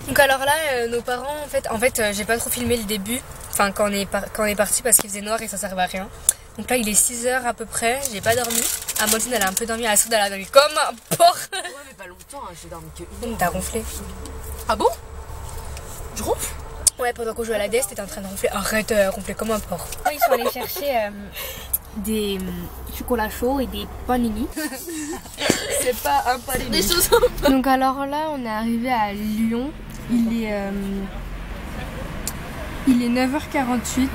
Donc alors là, nos parents, en fait j'ai pas trop filmé le début, enfin quand on est parti parce qu'il faisait noir et ça servait à rien. Donc là il est 6h à peu près, j'ai pas dormi. Amandine elle a un peu dormi, Astrid elle a dormi comme un porc. Ouais mais pas longtemps, hein, j'ai dormi que une. Donc t'as ronflé. Ah bon? Je ronfle? Ouais, pendant qu'on jouait à la DS t'étais en train de ronfler. Arrête, ronfler comme un porc. Ils sont allés chercher des chocolats chauds et des panini. C'est pas un panini. Des choses. Donc alors là on est arrivé à Lyon. Il est 9h48,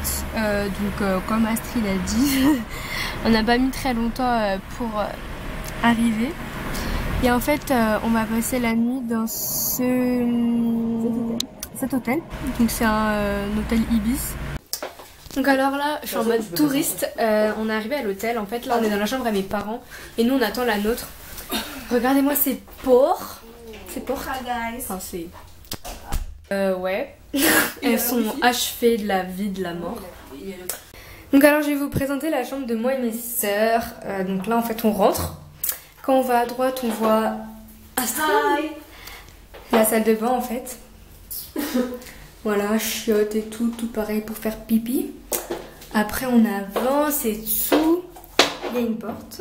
donc comme Astrid a dit, on n'a pas mis très longtemps pour arriver. Et en fait on va passer la nuit dans cet hôtel. Donc c'est un hôtel Ibis. Donc alors là, je suis en mode touriste. On est arrivé à l'hôtel. En fait là on est dans la chambre à mes parents et nous on attend la nôtre. Regardez-moi ces porcs. Ces porcs. Enfin c'est... ouais. Elles sont achevées de la vie, de la mort. Donc alors je vais vous présenter la chambre de moi et mes sœurs. Donc là en fait on rentre. Quand on va à droite on voit Astrid. La salle de bain en fait. Voilà, chiottes et tout pareil pour faire pipi. Après on avance et dessous il y a une porte.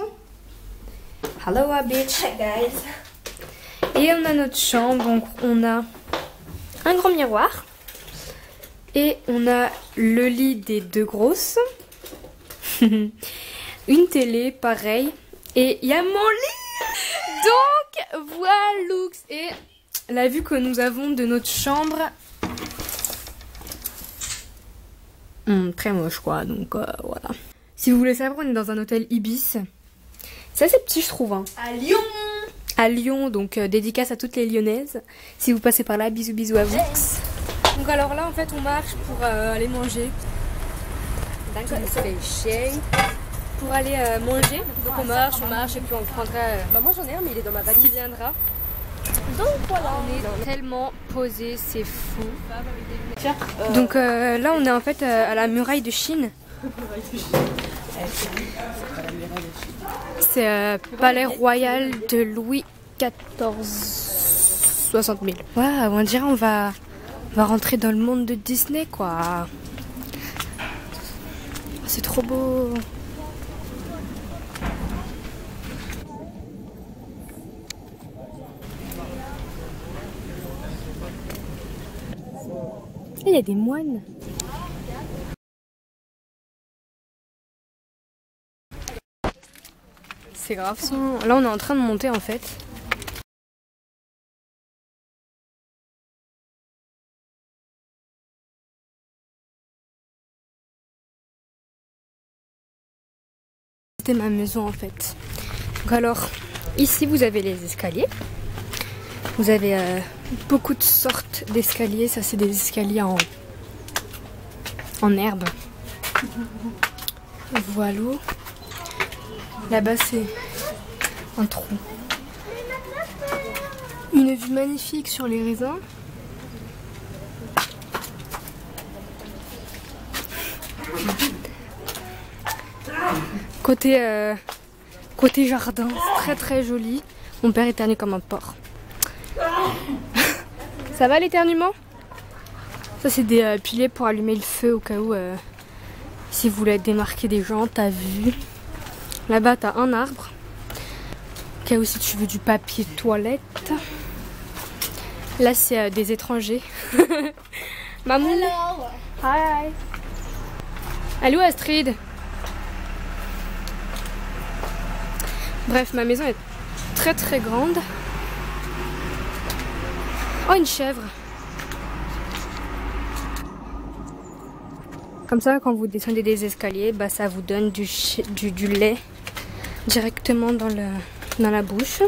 Hello bitch. Hi guys. Et on a notre chambre, donc on a un grand miroir. Et on a le lit des deux grosses. Une télé, pareil. Et il y a mon lit. Donc voilà. Et la vue que nous avons de notre chambre. Très moche quoi, donc voilà. Si vous voulez savoir, on est dans un hôtel Ibis. C'est assez petit je trouve. Hein. À Lyon. À Lyon, donc dédicace à toutes les Lyonnaises. Si vous passez par là, bisous bisous à vous. Donc alors là en fait on marche pour aller manger. D'accord, pour aller manger. Donc on marche et puis on prendra... Bah moi j'en ai un mais il est dans ma valise. qui viendra. Donc voilà, on est tellement posé, c'est fou. Donc là on est en fait à la muraille de Chine. C'est palais royal de Louis XIV. 60 000. Waouh, on dirait on va rentrer dans le monde de Disney quoi. C'est trop beau. Il y a des moines. C'est grave ça. Là on est en train de monter en fait. C'était ma maison en fait. Donc alors ici vous avez les escaliers. Vous avez beaucoup de sortes d'escaliers. Ça c'est des escaliers en herbe. Voilà. Là-bas c'est un trou. Une vue magnifique sur les raisins. Côté jardin, très très joli. Mon père éternue comme un porc. Ça va l'éternuement? Ça c'est des piliers pour allumer le feu au cas où si vous voulez démarquer des gens, t'as vu. Là-bas t'as un arbre. Au cas où si tu veux du papier toilette. Là c'est des étrangers. Maman. Hello. Hi. Allô Astrid. Bref, ma maison est très très grande. Oh, une chèvre. Comme ça, quand vous descendez des escaliers, bah, ça vous donne du lait directement dans la bouche.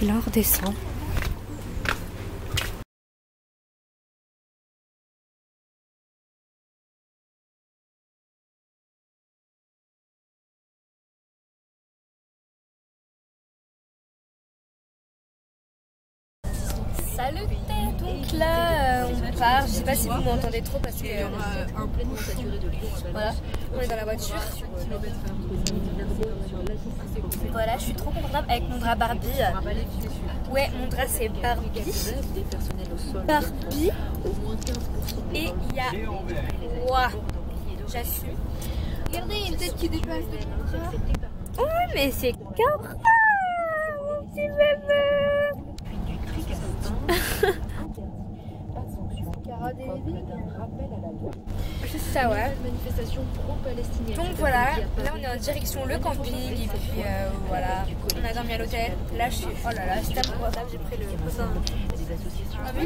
Et là, on redescend. Salut, donc là on part, je sais pas si vous m'entendez trop parce que un plein de saturé de Lyon. voilà, on est dans la voiture. Voilà, je suis trop confortable avec mon drap Barbie. Ouais, mon drap c'est Barbie. Barbie. Et il y a... Ouah, j'assume. Regardez, il y a une tête qui dépasse de mon drap. Oh, mais c'est Cara, mon petit bébé. Ça ouais. Donc voilà, là on est en direction le camping et puis voilà, on a dormi à l'hôtel. Là je suis, oh là là, c'est tellement confortable, j'ai pris le coussin. Ah oui,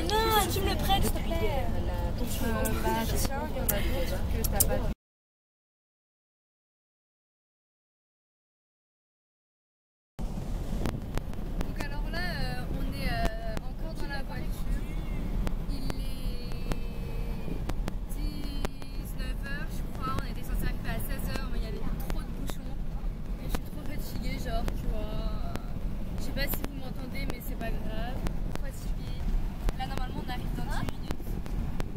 non, tu me le prêtes s'il te plaît. Bah tiens, il y en a d'autres que t'as pas. Donc alors là, on est encore dans la voiture. Il est 19h je crois, on était censé arriver à 16h mais il y avait trop de bouchons. Et je suis trop fatiguée genre, tu vois. Je sais pas si vous m'entendez mais c'est pas grave. Trop fatiguée. Là normalement on arrive dans 10 minutes.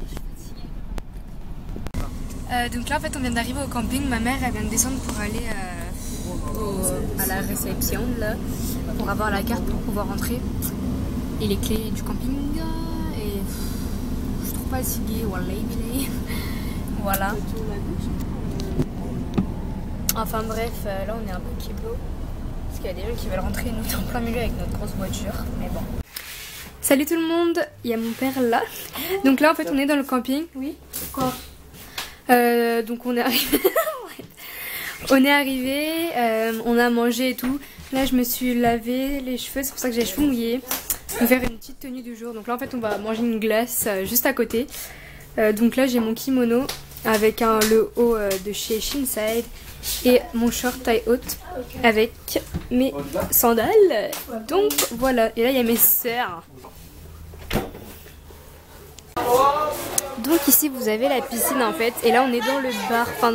Je suis fatiguée. Donc là en fait on vient d'arriver au camping, ma mère elle vient de descendre pour aller à la réception là, pour avoir la carte pour pouvoir rentrer et les clés du camping et je suis trop fatiguée, voilà. Enfin bref, là on est un peu kiblo parce qu'il y a des gens qui veulent rentrer, nous en plein milieu avec notre grosse voiture, mais bon. Salut tout le monde, il y a mon père là. Donc là en fait on est dans le camping. Oui. Quoi? Donc on est arrivé. On est arrivé, on a mangé et tout. Là je me suis lavé les cheveux, c'est pour ça que j'ai les cheveux mouillés. On va faire une petite tenue du jour. Donc là en fait on va manger une glace juste à côté. Donc là j'ai mon kimono avec le haut de chez Shinside et mon short taille haute avec mes sandales. Donc voilà, et là il y a mes sœurs. Donc ici vous avez la piscine en fait, et là on est dans le bar, enfin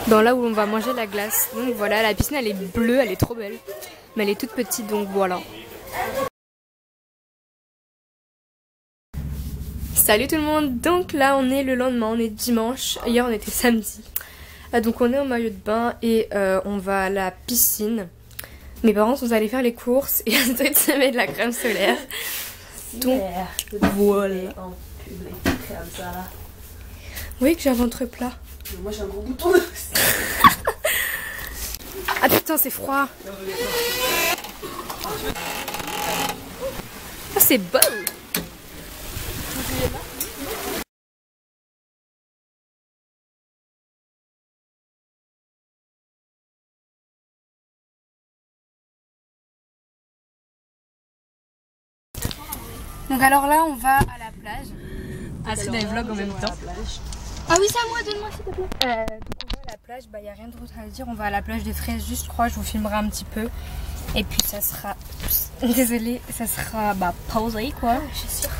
dans là où on va manger la glace. Donc voilà, la piscine elle est bleue, elle est trop belle, mais elle est toute petite, donc voilà. Salut tout le monde, donc là on est le lendemain, on est dimanche, hier on était samedi. Donc on est en maillot de bain et on va à la piscine. Mes parents sont allés faire les courses et ensuite se mettre de la crème solaire. Donc voilà. Oui que j'ai un ventre plat. Moi j'ai un gros bouton. Ah putain c'est froid. Ah c'est beau. Donc alors là on va à la plage. Ah c'est des vlogs en même temps. Ah oui c'est à moi, donne-moi s'il te plaît. Donc on va à la plage, bah y a rien d'autre à dire, on va à la plage des Fraises juste je crois, je vous filmerai un petit peu. Et puis ça sera, désolée, ça sera pausé quoi, je suis sûre.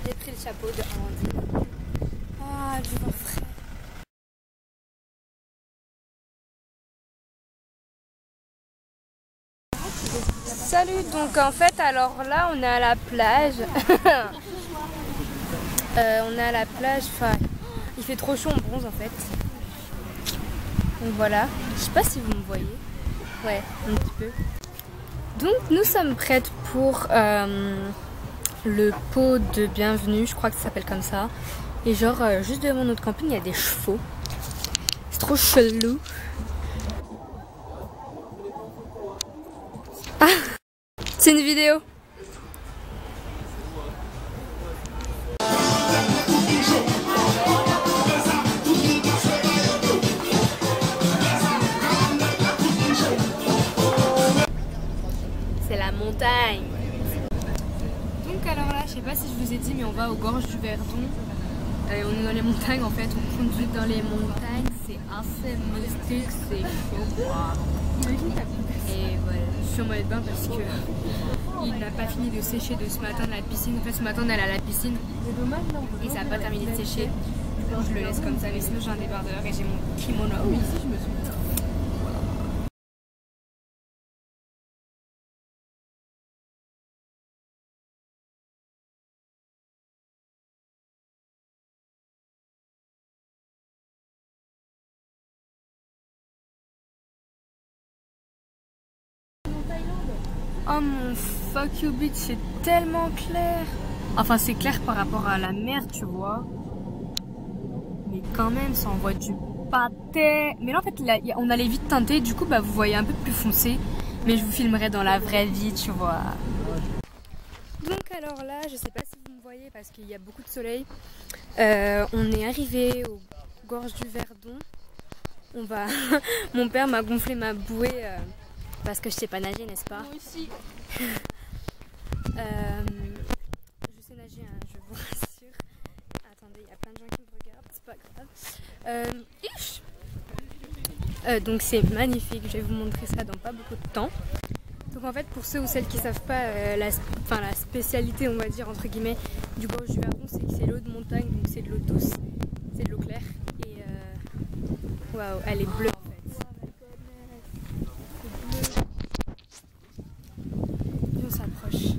J'ai pris le chapeau de Amandine. Ah du vent frais. Salut, donc en fait alors là on est à la plage. On est à la plage, enfin il fait trop chaud, on bronze en fait. Donc voilà, je sais pas si vous me voyez. Ouais, un petit peu. Donc nous sommes prêtes pour le pot de bienvenue, je crois que ça s'appelle comme ça. Et genre juste devant notre camping il y a des chevaux. C'est trop chelou. Ah, c'est une vidéo. C'est la montagne. Donc alors là, je sais pas si je vous ai dit, mais on va aux gorges du Verdon. On est dans les montagnes en fait, on conduit dans les montagnes, c'est assez mystique, c'est chaud. Et voilà, je suis en maillot de bain parce que il n'a pas fini de sécher de ce matin de la piscine. En fait ce matin on est allé à la piscine et ça n'a pas terminé de sécher. Donc je le laisse comme ça, mais sinon j'ai un débardeur et j'ai mon kimono. Oh mon fuck you bitch, c'est tellement clair. Enfin c'est clair par rapport à la mer, tu vois. Mais quand même ça envoie du pâté. Mais là en fait là, on a les vitres teintées, du coup bah vous voyez un peu plus foncé. Mais je vous filmerai dans la vraie vie, tu vois. Donc alors là, je sais pas si vous me voyez parce qu'il y a beaucoup de soleil. On est arrivé aux gorges du Verdon. On va... Mon père m'a gonflé ma bouée parce que je sais pas nager, n'est-ce pas? Moi aussi. Je sais nager, hein, je vous rassure. Attendez, il y a plein de gens qui me regardent, c'est pas grave. Donc c'est magnifique, je vais vous montrer ça dans pas beaucoup de temps. Donc en fait pour ceux ou celles qui savent pas la spécialité on va dire entre guillemets du gorge du Verdon, c'est que c'est l'eau de montagne, donc c'est de l'eau douce, c'est de l'eau claire et waouh, elle est bleue en fait. Et on s'approche.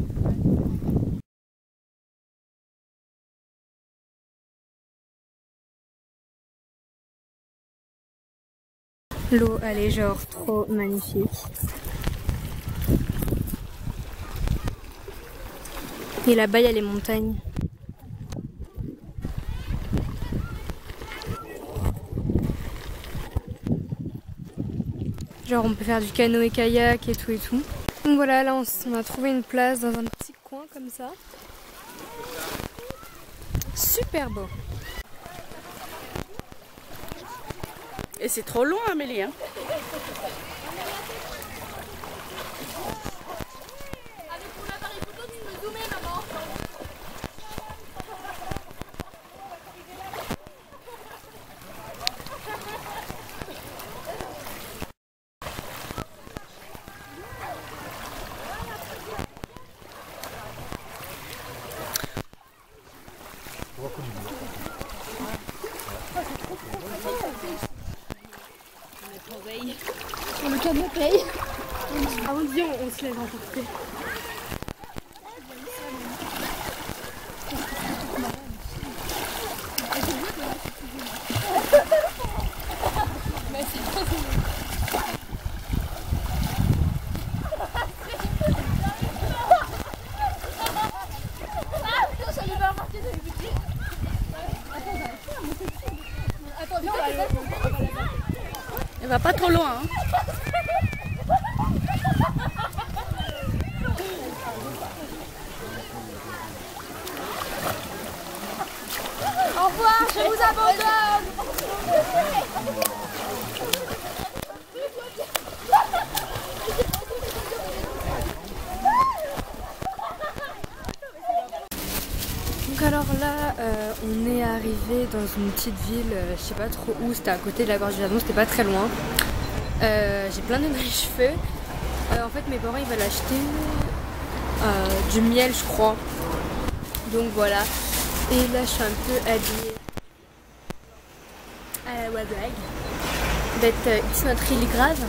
L'eau elle est genre trop magnifique. Et là-bas, il y a les montagnes. Genre, on peut faire du canoë-kayak et tout et tout. Donc voilà, là, on a trouvé une place dans un petit coin comme ça. Super beau. Et c'est trop long, Amélie. Hein. Sur le canapé. Ah mon dieu, on se lève emporter. Elle va pas trop loin. Hein. Au revoir, je vous abandonne. Donc alors là, on est arrivé dans une petite ville, je sais pas trop où, c'était à côté de la gorge du Verdon, c'était pas très loin. J'ai plein de dans les cheveux. En fait mes parents ils veulent acheter du miel je crois. Donc voilà. Et là je suis un peu habillée à la wablag. D'être it's not really grave.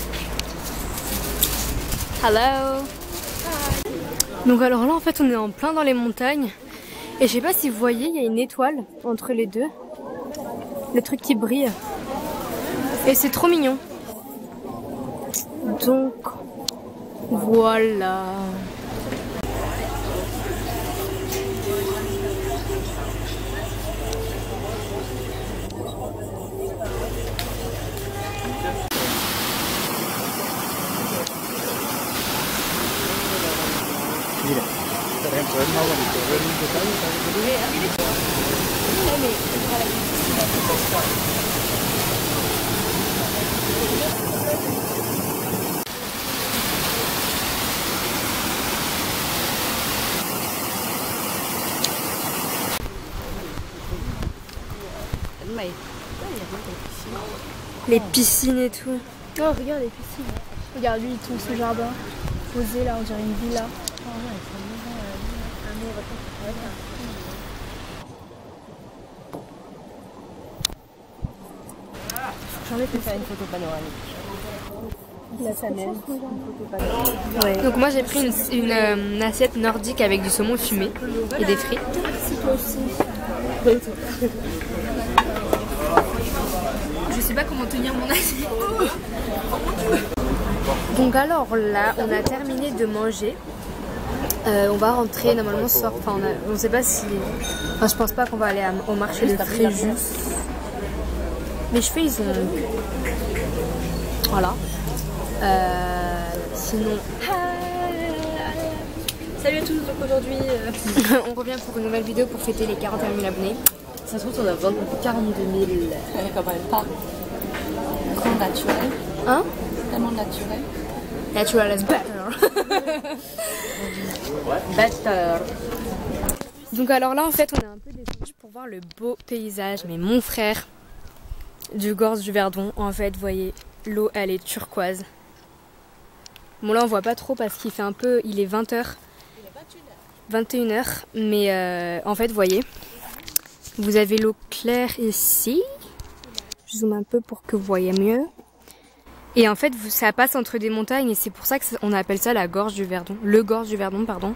Hello. Donc alors là en fait on est en plein dans les montagnes. Et je sais pas si vous voyez, il y a une étoile entre les deux. Le truc qui brille. Et c'est trop mignon. Donc voilà. Les piscines et tout. Oh, regarde les piscines. Regarde lui, tout ce jardin posé là, on dirait une villa. J'en ai fait faire une photo panoramique. Là, ça neige. Ouais. Donc moi j'ai pris une assiette nordique avec du saumon fumé et des frites. Si toi aussi. Je sais pas comment tenir mon assiette. Donc alors là, on a terminé de manger. On va rentrer normalement ce soir. Enfin, on sait pas si. Enfin, je pense pas qu'on va aller au marché de Fréjus. Mes cheveux, ils ont. Voilà. Sinon. Salut à tous, donc aujourd'hui on revient pour une nouvelle vidéo pour fêter les 41 000 abonnés. ça se trouve on a 42 000 quand même pas naturel. Hein? Tellement naturel. Natural as better. Better. Donc alors là en fait on est un peu descendu pour voir le beau paysage. Mais mon frère du Gorge du Verdon, en fait vous voyez l'eau elle est turquoise. Bon là on voit pas trop parce qu'il fait un peu, il est 20h. 21h, mais en fait, vous voyez, vous avez l'eau claire ici. Je zoome un peu pour que vous voyez mieux. Et en fait, ça passe entre des montagnes et c'est pour ça qu'on appelle ça la gorge du Verdon. Le Gorge du Verdon, pardon.